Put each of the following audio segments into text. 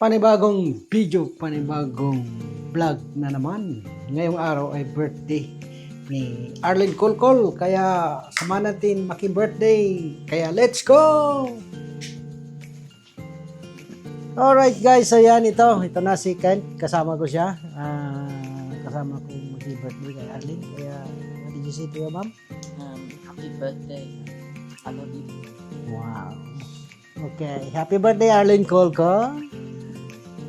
Panibagong video, panibagong vlog na naman. Ngayong araw ay birthday ni Arlene Colcol. Kaya sama natin maki-birthday. Kaya let's go! Alright guys, ayan ito. Ito na si Kent. Kasama ko siya. Kasama ko maki-birthday kay Arlene. Kaya what did you say to your mom? Happy birthday. I love you. Wow. Okay. Happy birthday Arlene Colcol.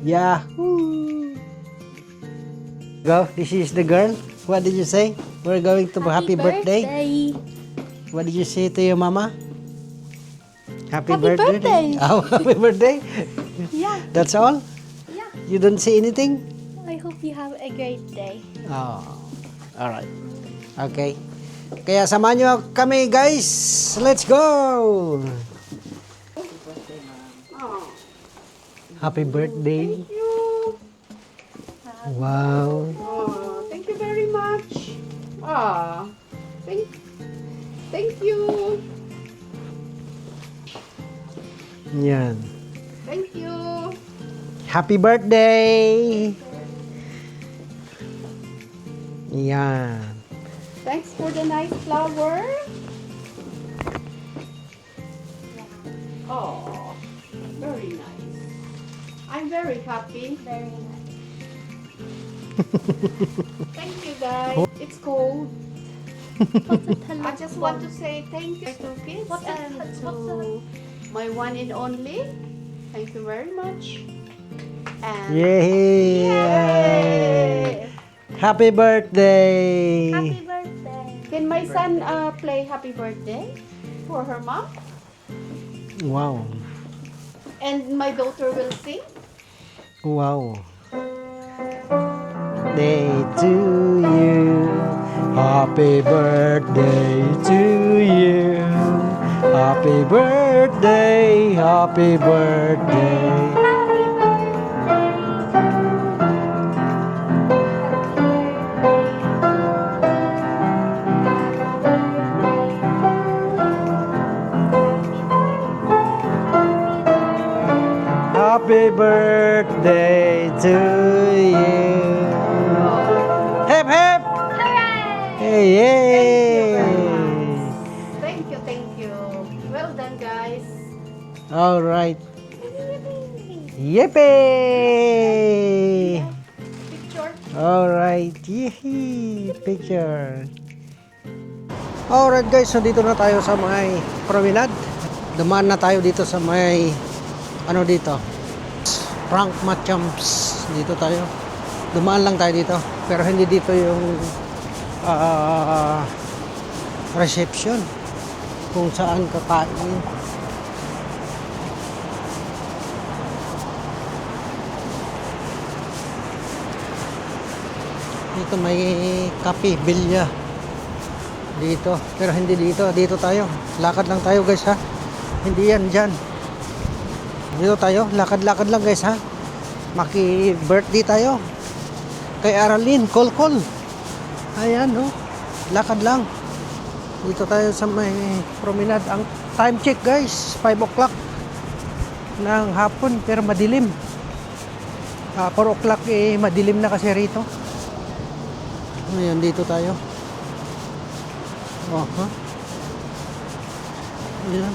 Yahoo! Go, this is the girl. What did you say? We're going to happy birthday. What did you say to your mama? Happy birthday. Oh, happy birthday. Yeah, That's all? yeah. You don't say anything? I hope you have a great day. Oh, all right. Okay. Kaya samahan nyo kami guys. Let's go! Happy birthday. Thank you. Wow. Oh, thank you very much. Ah, thank you. Yan. Thank you. Happy birthday! Yan. Thanks for the nice flower. Oh, very nice. I'm very happy. Very nice. Thank you guys. It's cold. I just want to say thank you to kids and to my one and only. Thank you very much. And Yay! Yay! Happy birthday! Happy birthday. Can my son play happy birthday for her mom? Wow. And my daughter will sing? Wow. Day to you. Happy birthday to you. Happy birthday. Happy birthday. Happy birthday to you. Hip hip. Hey, yay. Thank you, thank you. Well done, guys. All right. Yippee! Picture. All right. Yee! Picture. Alright guys, so dito na tayo sa may promenade. Dumaan na tayo dito sa may ano dito? Frank Machams. Dito tayo. Dumaan lang tayo dito. Pero hindi dito yung reception kung saan kakain. Dito may kape, bilya. Dito. Pero hindi dito. Dito tayo. Lakad lang tayo guys ha. Hindi yan dyan. Dito tayo. Lakad-lakad lang guys ha. Maki-birthday tayo. Kay Arlene Colcol. Ayan no. Lakad lang. Dito tayo sa may promenade. Ang time check guys. 5 o'clock ng hapon. Pero madilim. 4 o'clock eh madilim na kasi rito. Ayan dito tayo. Oh, ha? Ayan.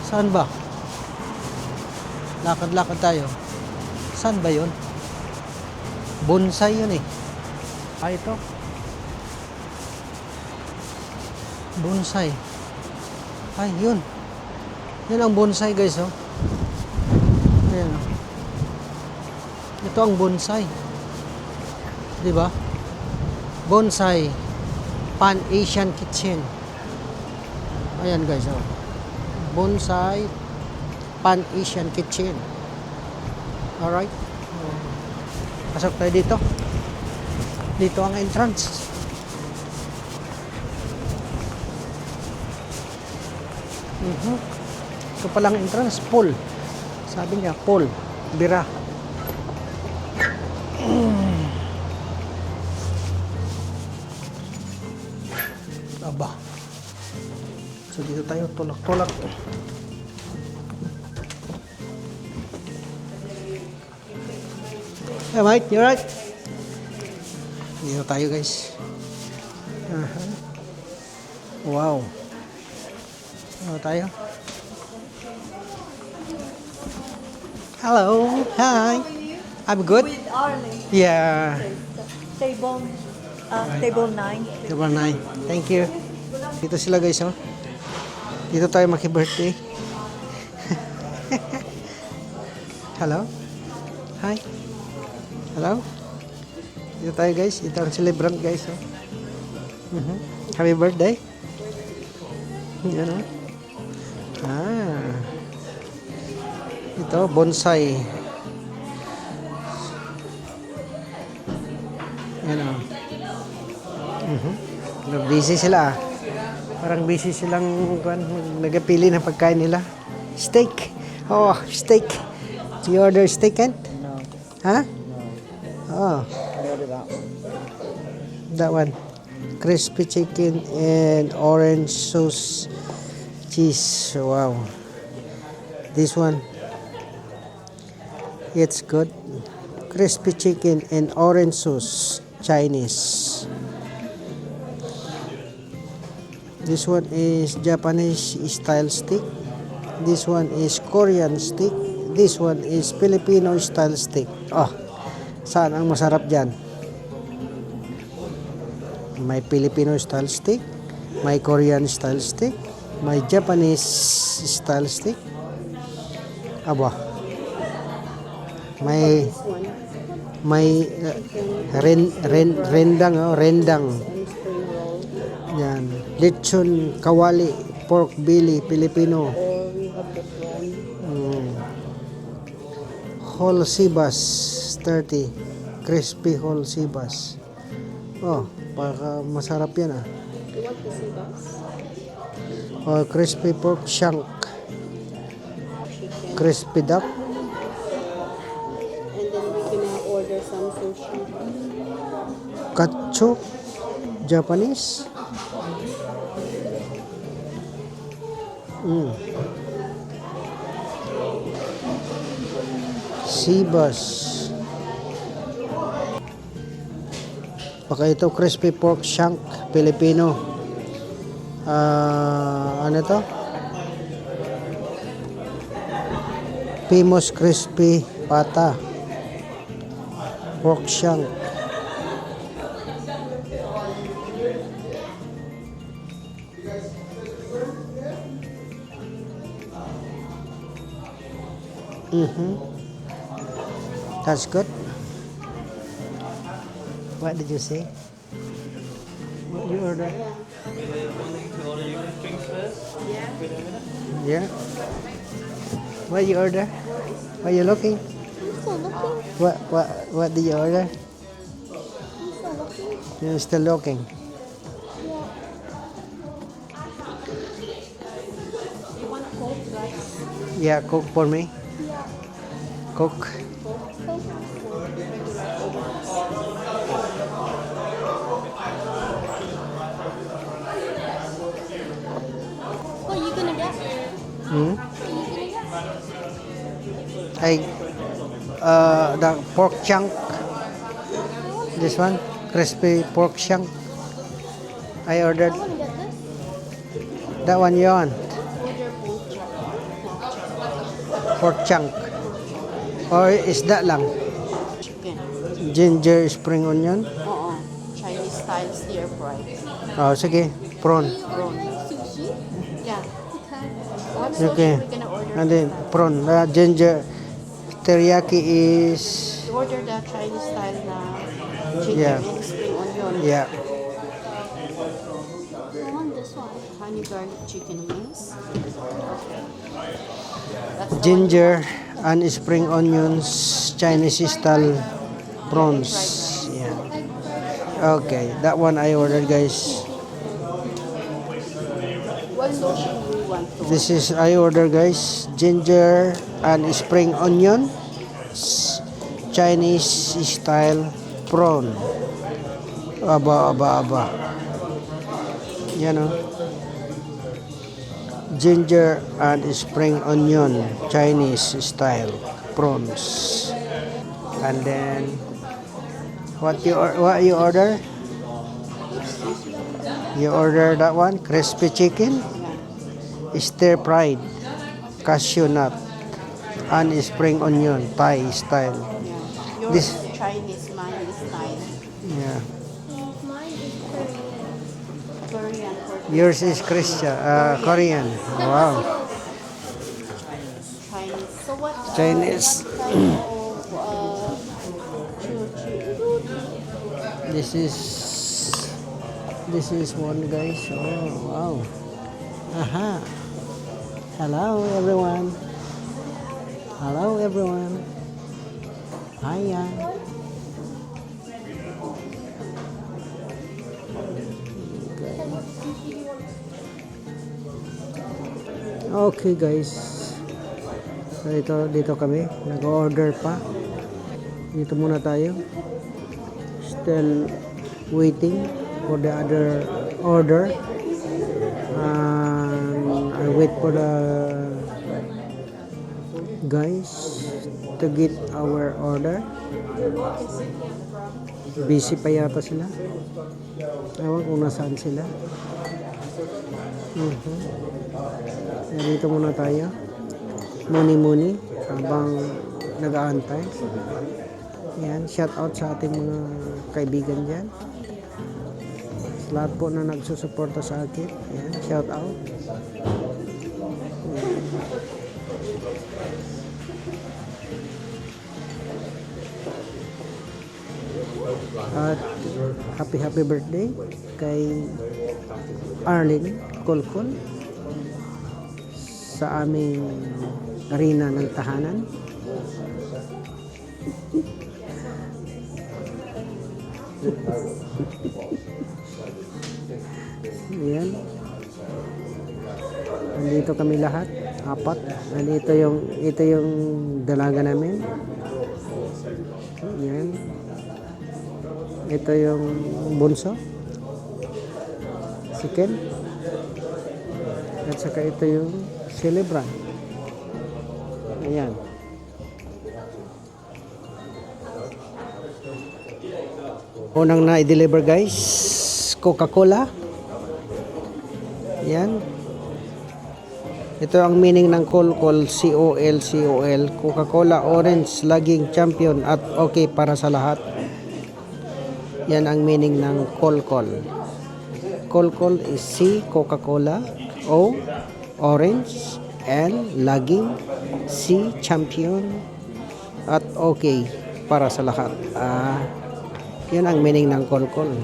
Saan ba? Lakad-lakad tayo. Saan ba yun? Bonsai yun eh. Ito. Bonsai. Yun. Yun ang bonsai guys oh. Ayan oh. Ito ang bonsai. Diba? Bonsai. Pan-Asian Kitchen. Ayan guys oh. Bonsai Pan-Asian Kitchen. Alright. Pasok tayo dito. Dito ang entrance. Ito palang entrance. Pool. Sabi niya, pool. Bira. Aba. So dito tayo tulak-tulak. Hey, mate, you right? Dito tayo, guys. Wow. Dito tayo. Hello. Hi. I'm good. With Arlie. Yeah. Table, table 9. Number 9. Thank you. Dito sila, guys, oh. Dito tayo maki-birthday. Hello. Hi. Hello. Dito tayo, guys. Ito ang celebrant, guys, oh. Happy birthday. Yan, oh. Ito, bonsai. Yan, oh. Busy sila, ah. Parang busy silang nagapili ng pagkain nila. Steak. Oh, steak. You order steak, Kent? No. Huh? Oh, I ordered that one. that one. Crispy chicken and orange sauce cheese. Wow. This one. It's good. Crispy chicken and orange sauce Chinese. This one is Japanese style steak. This one is Korean steak. This one is Filipino style steak. Oh, saan ang masarap dyan? May Filipino style steak, may Korean style steak, may Japanese style steak. Aba. May rendang, oh, rendang. Yan. Lechon kawali, pork belly, Filipino. Whole sibas 30. Crispy whole sibas. Oh, baka masarap yan, ah. You want the sibas? Oh, crispy pork shank. Crispy duck. And then we're gonna order some sushi. Katsu. Japanese. Sibas. Baka ito crispy pork shank Filipino. Ano to? Pimos crispy pata. Pork shank. That's good. What did you say? What you order? Yeah. What you order? What you looking? I'm still looking. What did you order? I'm still looking. You're still looking. You want cold rice? Yeah, cook for me. Cook. What are you gonna get? Hmm? What are you gonna get? The pork chunk. This one, crispy pork chunk. I ordered I wanna get this. that one. You want Order pork chunk, or is that lang? chicken. Ginger spring onion. Oo. Chinese style stir fry. Oh, sige, prawn. Are you ordering sushi? Yeah. Okay. What sushi Okay, we're gonna order? and then prawn. Ginger teriyaki is We order the Chinese style na chicken Yeah. and spring onion. yeah. I want this one. Honey garlic chicken wings. That's the Ginger and spring onions, Chinese style prawns. Yeah. Okay, that one I ordered, guys. What sushi do you want to? This is I order, guys. Ginger and spring onion, Chinese style prawn. Aba. Yan, oh. Ginger and spring onion, Chinese style prawns. And then what you order? You order that one, crispy chicken, stir fried, cashew nut, and spring onion, Thai style. Yeah. Yours This- is Chinese, mine is Thai. Yeah. Well, mine is Korean. Korean. Yours is Korean. Wow. Chinese. So what? Chinese. What kind of This is one, guys. Oh, wow. Aha. Hello everyone. Hello everyone. Hiya. Okay guys. So dito kami nag-order pa. Dito muna tayo. Still waiting for the other order. I wait for the guys to get our order. Busy pa yata sila. Ewan kung nasaan sila. Dito muna tayo. Muni-muni habang nag-aantay. Yan, shout out sa ating mga kaibigan dyan. Sa lahat po na nagsusuporta sa akin. Yan, shout out. At happy birthday kay Arlene Kolkol sa aming arena ng tahanan. Ayan. Nandito kami lahat, apat. Nandito ito yung dalaga namin. Ayan. Ito yung bunso. Si Ken. At saka ito yung celebrant. Ayan. Unang na-deliver guys, Coca-Cola. Ayan. Ito ang meaning ng Kolkol, C-O-L, Coca-Cola Orange, laging champion at okay para sa lahat. Yan ang meaning ng Kolkol. Kolkol is C, Coca-Cola, O, Orange, L, laging, C, champion, at okay para sa lahat. Yan ang meaning ng Kolkol.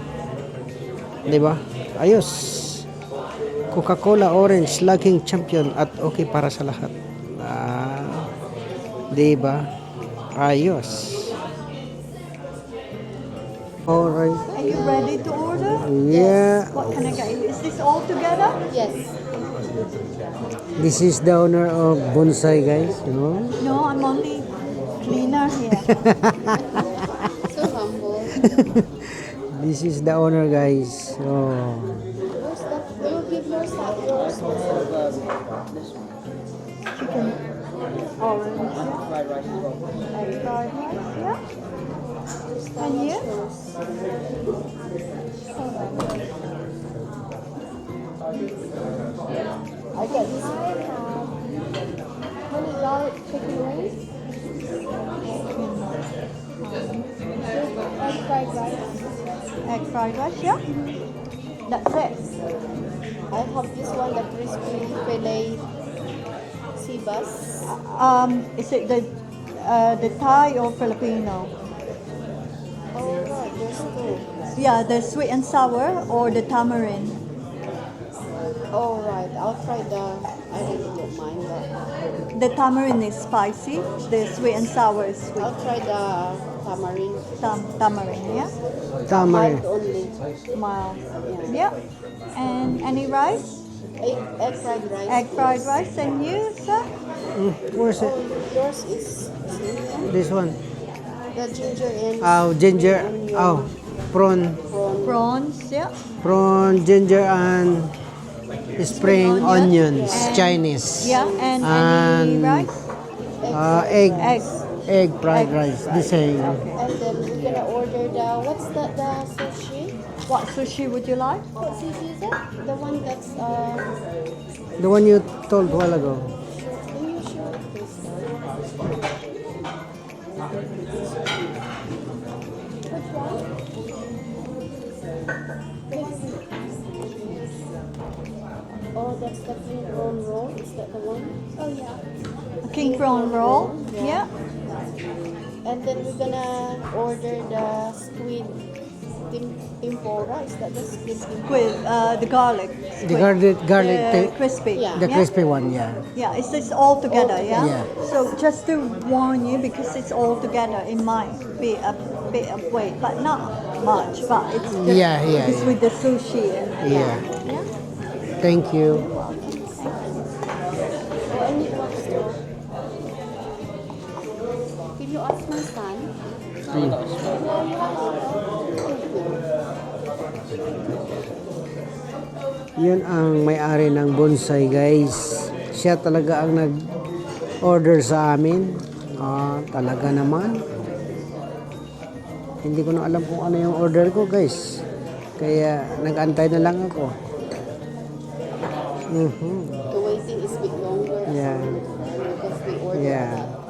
Diba? Ayos. Coca-Cola Orange, laging champion at okay para sa lahat. Diba? Ayos. Alright. Are you ready to order? Yeah. What can I get you? Is this all together? Yes. This is the owner of Bonsai, guys. You know? No, I'm only cleaner here. So humble. This is the owner, guys. Oh. Where's that? You give your side. Yours. Chicken orange. Egg fried rice, yeah. And you? I get this. Honey garlic chicken wings. Egg fried rice. Egg fried rice, yeah. That's it. I have this one, the crispy filet sibas. Is it the Thai or Filipino? Oh, right, there's two. Yeah, the sweet and sour or the tamarind. Oh, right, I'll try I really don't mind that. The tamarind is spicy. The sweet and sour is sweet. I'll try the tamarind. Tamarind, yeah. Tamarind. Mild only. Mild. Yeah. And any rice? Egg fried rice. Egg fried rice. And you, sir? Where's it? Yours is This one. the ginger and Oh, ginger. Oh, prawn. Prawns, yeah. Prawn, ginger, and spring onions. And- Chinese. Yeah. And any And rice? egg. Egg. egg fried rice, the same. Okay. And then we're gonna order what's the sushi? What sushi would you like? What sushi is it? The one that's The one you told a while ago. can you show this? Which one? Oh, that's the king prawn roll. Is that the one? Oh yeah. King prawn roll. Yeah. And then we're gonna order the squid tempura. Is that the squid tempura? With the garlic. The garlic crispy. Yeah. the crispy one, yeah. Yeah, it's all together, yeah? Yeah. So just to warn you, because it's all together, it might be a bit of weight, but not much. But it's just Yeah, yeah, it's yeah. with the sushi and Yeah. yeah. Thank you. Oh, I need one straw. Can you ask my son? Yan ang may-ari ng bonsai, guys. Siya talaga ang nag-order sa amin. Talaga naman. Hindi ko na alam kung ano yung order ko, guys. Kaya nag-antay na lang ako. The waiting is a bit longer. Yeah. Because we ordered Yeah. that.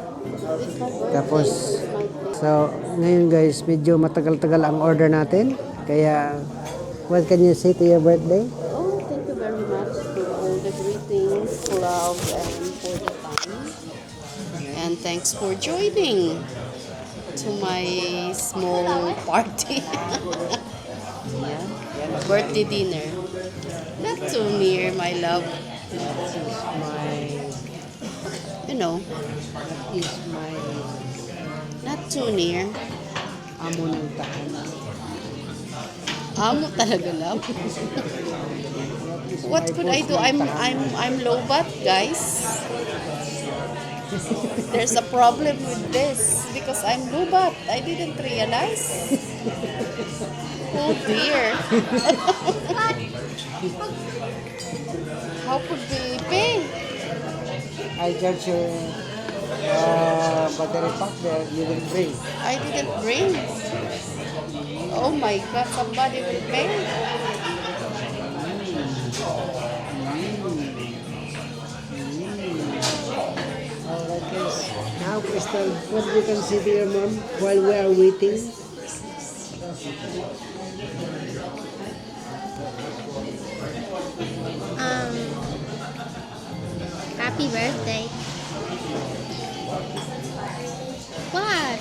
It's my birthday. Tapos, It's my day. so, ngayon guys, medyo matagal-tagal ang order natin. Kaya, what can you say to your birthday? Oh, thank you very much for all the greetings, love, and for the time. And thanks for joining to my small party. Yeah, birthday dinner. Not too near, my love. That is my, you know, that is my, not too near. Amo ng tahanan. Amo talaga, love. What could I do? I'm low-bat, guys. There's a problem with this because I'm low-bat. I didn't realize. Oh dear. How could we pay? I charge your battery pack there, you didn't bring. I didn't bring. Oh my God, somebody will pay. Alright guys, now Crystal, what you can say to your mom while we are waiting? Happy birthday. What?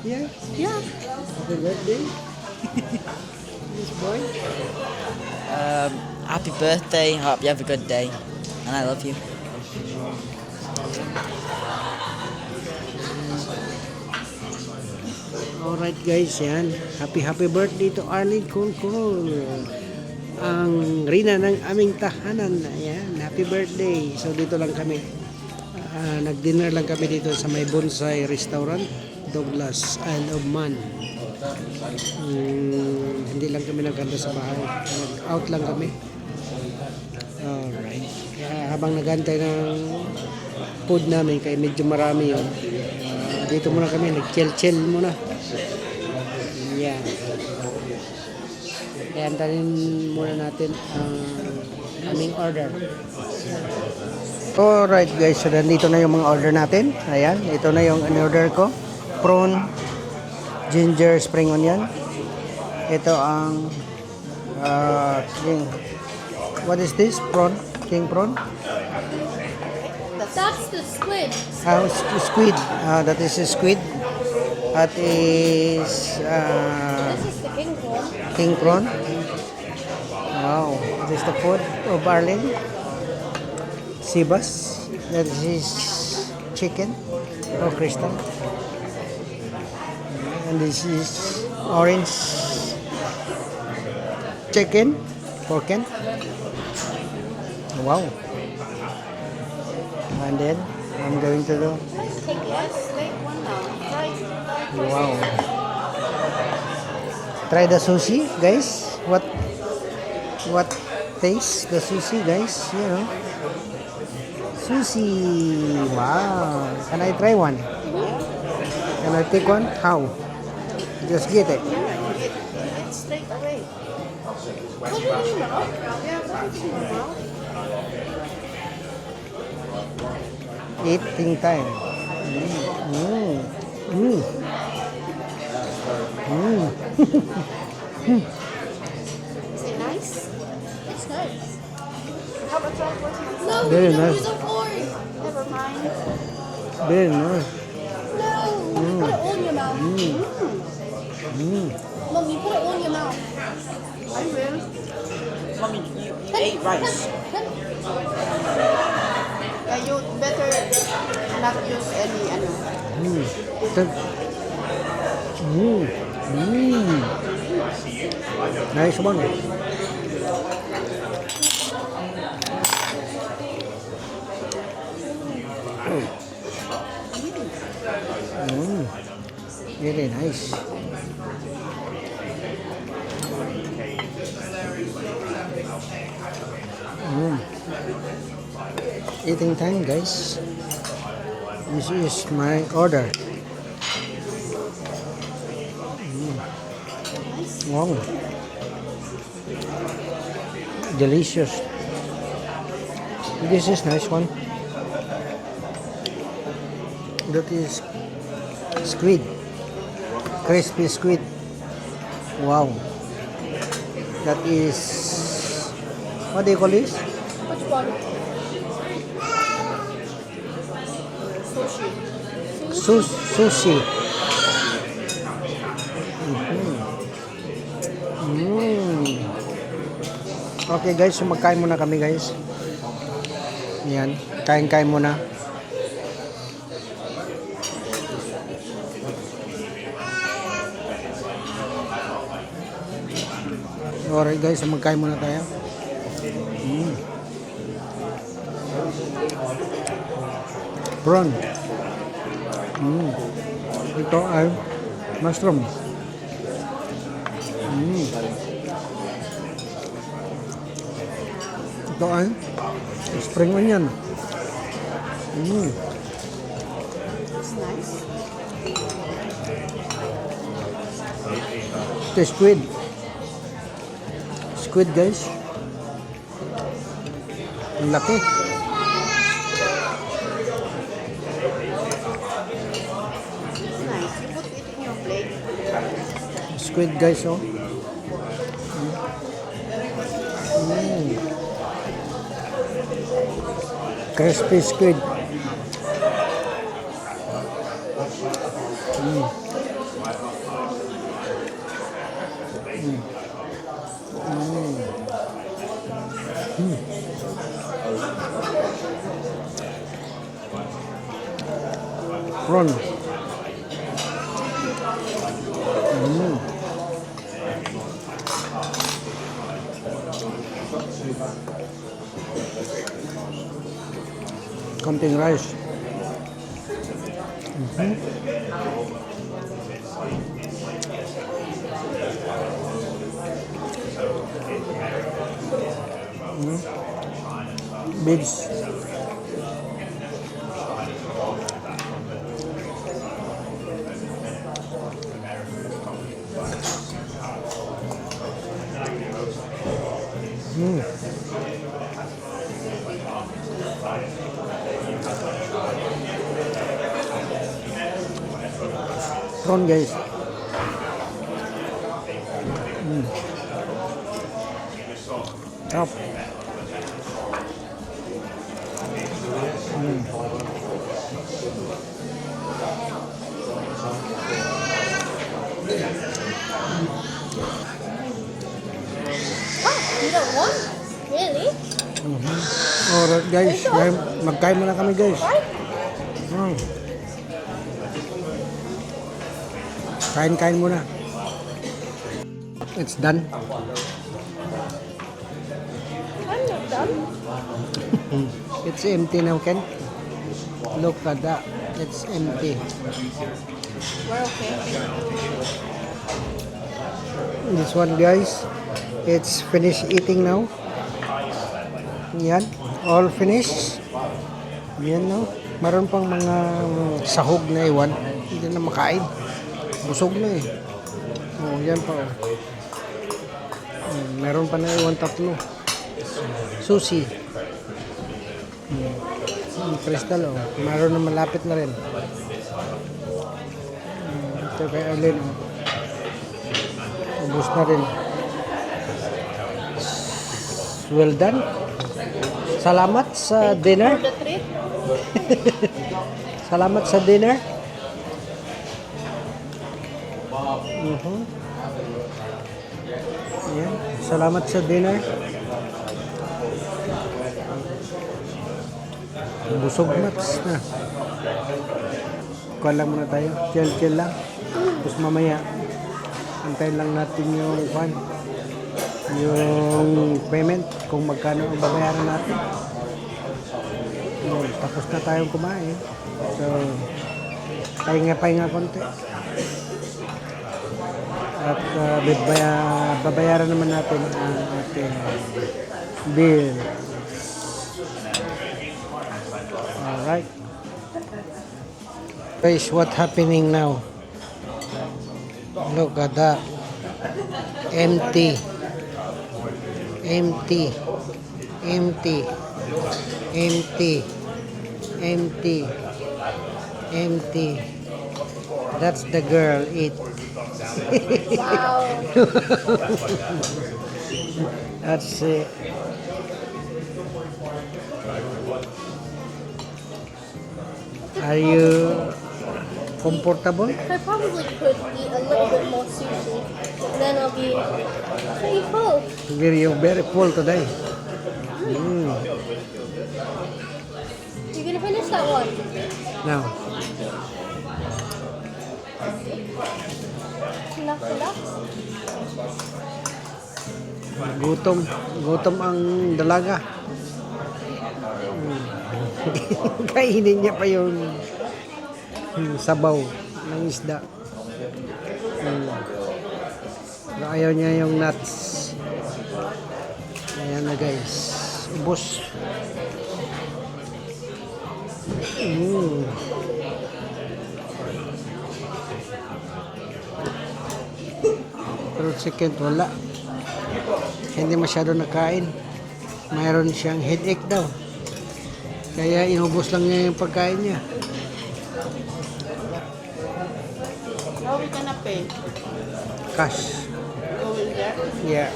Yeah, Yeah. happy birthday. This boy. Happy birthday. Hope you have a good day. And I love you. Alright guys, yan. Happy birthday to Arlene Kulkul. Ang rina ng aming tahanan. Ayan, happy birthday. So dito lang kami. Nag-dinner lang kami dito sa may bonsai restaurant, Douglas, Isle of Man. Hindi lang kami nagkanta sa bahay. Nag-out lang kami. Alright. Kaya habang nagantay ng food namin, kaya medyo marami yun. Dito muna kami, nag-chill muna. Yan. Kaya antarin muna natin ang aming order. Alright guys, so nandito na yung mga order natin. Ayan, ito na yung in-order ko. Prawn, ginger, spring onion. Ito ang what is this? Prawn? King prawn? That's the squid. Squid. That is a squid. That is This is the king prawn. king prawn. Wow. This is the food of Arlene. Sibas. That is chicken. Oh, Crystal. And this is orange chicken. Porken. Wow. And then I'm going to do. Let's take one now. Try. Wow. Try the sushi, guys. What taste the sushi, guys? You know. Sushi. Wow. Can I try one? Can I take one? How? Just get it. It's straight away. Put it in your mouth. Yeah, put it in your mouth. Eating time. Is it nice? It's nice. How about try it? No, Very we don't nice. use a fork. Never mind. Very nice. No, you put it all in your mouth. Mom, you put it all in your mouth. I will. Mommy, you ate rice. Yeah, you better not use any ano. Nice one. Very nice. Eating time, guys. This is my order. Wow. Delicious. This is nice one. That is squid. Crispy squid. Wow. That is, what do you call this? Which one? Sushi. Okay guys, so magkain muna kami guys. Yan, kain-kain muna. Alright guys, so magkain muna tayo. Prawn. Ito ay mushroom. Ito ay spring onion. It's nice. Ito squid. Squid guys. Ang laki. It's nice. You put it in your plate. Squid guys oh. Crispy squid. Prawn. Konting rice. Beans. Prawn guys. Top. You don't want? Really? Alright guys, magkain muna kami guys. Kain-kain muna. It's done. I'm not done. It's empty now, Ken. Look at that. It's empty. We're okay. This one guys, it's finished eating now. Yan, all finished. Yan no. Meron pang mga sahog na iwan. Hindi na makain. Busog na eh. Oh, yan pa oh. Meron pa na iwan tatlo. Sushi. Crystal oh. Meron na malapit na rin. Ito kay Arlene oh. Ubus na rin. Well done. Salamat sa dinner. For the treat. Salamat sa dinner. Ayan. Salamat sa dinner. Busog mats na. Kuha lang muna tayo. Chill lang. Tapos mamaya, antayin lang natin yung yung payment kung magkano ang babayaran natin. Yun, tapos na tayong kumain. So, pahinga konti. At babayaran naman natin ang ating bill. Alright. Guys, what happening now? Look at that. Empty. Empty. Empty. Empty. Empty. Empty. That's the girl eat. Wow. That's it. Are you comfortable? I probably could eat a little bit more sushi. Then I'll be pretty full. Very full today. You gonna finish that one? Now, Enough. gutom ang dalaga. Kainin niya pa yung sabaw ng isda. Pero ayaw niya yung nuts. Ayan na guys. Ubos. Pero second wala. Hindi masyado nakain. Mayroon siyang headache daw. Kaya inubos lang niya yung pagkain niya. How we gonna pay? Cash. Go in there. Yeah.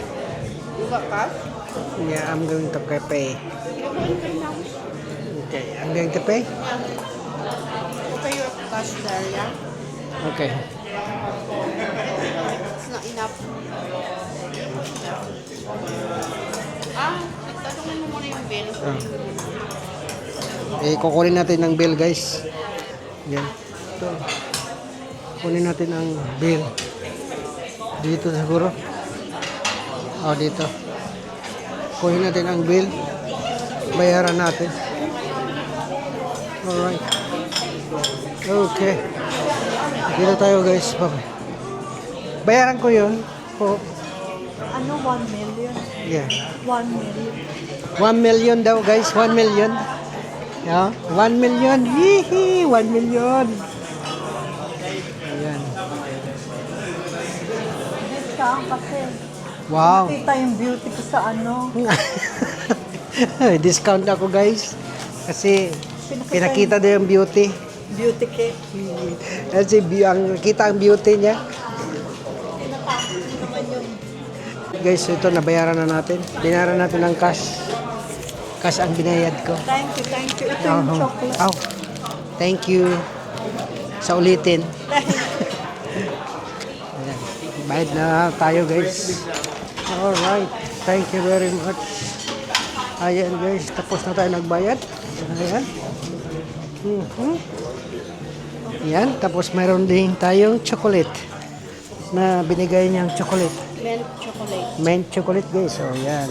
You got cash? Yeah, I'm going to pay. You go in there now. Okay, I'm going to pay? Yeah. You pay your cash there, yeah? Okay. It's not enough. Tatanungin mo muna yung bill. Kukunin natin ang bill guys. Yan. Ito. Kunin natin ang bill. Dito siguro. Dito. Kunin natin ang bill. Bayaran natin. Alright. Okay. Dito tayo guys. Bye-bye. Bayaran ko yun. Ano, 1 million? Yeah. 1 million. 1 million daw guys. 1 million. Yeah. 1 million. Hihi. 1 million. Ayan. Discount kasi. Wow. Kita yung beauty ko sa ano. Discount ako guys. Kasi pinakita daw yung beauty. Beauty cake. Kasi kita ang beauty niya. Guys, ito nabayaran na natin. Binayaran natin ng cash. Cash ang binayad ko. Thank you. Ito yung chocolate. Oh, thank you. Sa ulitin. Ayan. Bayad na tayo guys. Alright. Thank you very much. Ayan guys. Tapos na tayo nagbayad. Ayan. Ayan. Tapos mayroon din tayong chocolate. Na binigay niyang chocolate. Mint chocolate. Mint chocolate guys. So, yan.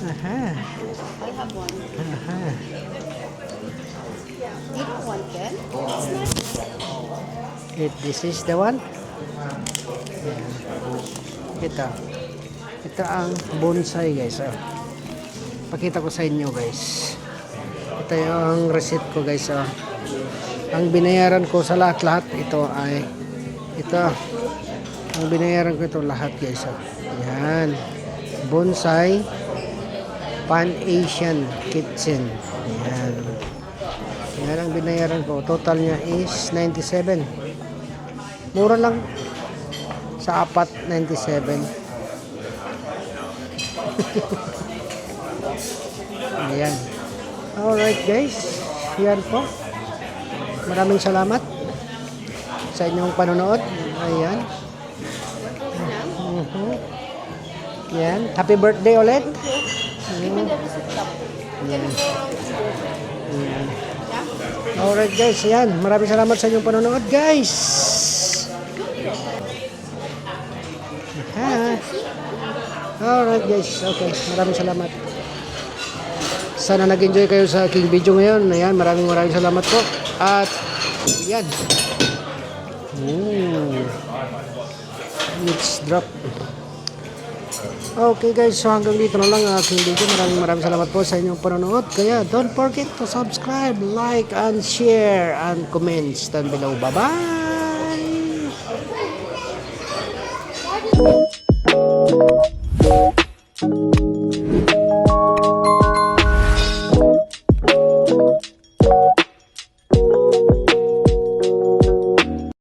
Aha. I have one. Aha. You don't want that? This is the one. Ito. Ito ang bonsai guys. Oh. Pakita ko sa inyo guys. Ito yung receipt ko guys. Oh. Ang binayaran ko sa lahat-lahat ito ay ito. Ang binayaran ko ito lahat guys. Yan. Bonsai Pan-Asian Kitchen. Yan. Yan ang binayaran ko. Total niya is 97. Mura lang. Sa apat, 97. Ayan. Alright guys. Yan po. Maraming salamat sa inyong panonood. Ayan. Yan. Happy birthday ulit. Even the receipt lang. Yan. Yan. Alright guys. Yan. Maraming salamat sa inyong panonood guys. Ha. Alright guys. Okay. Maraming salamat. Sana nag-enjoy kayo sa aking video ngayon. Ayan, maraming salamat po. At, yan. Let's drop. Okay guys, so hanggang dito na lang ang aking video. Maraming salamat po sa inyong panonood. Kaya, don't forget to subscribe, like, and share, and comments down below. Bye-bye!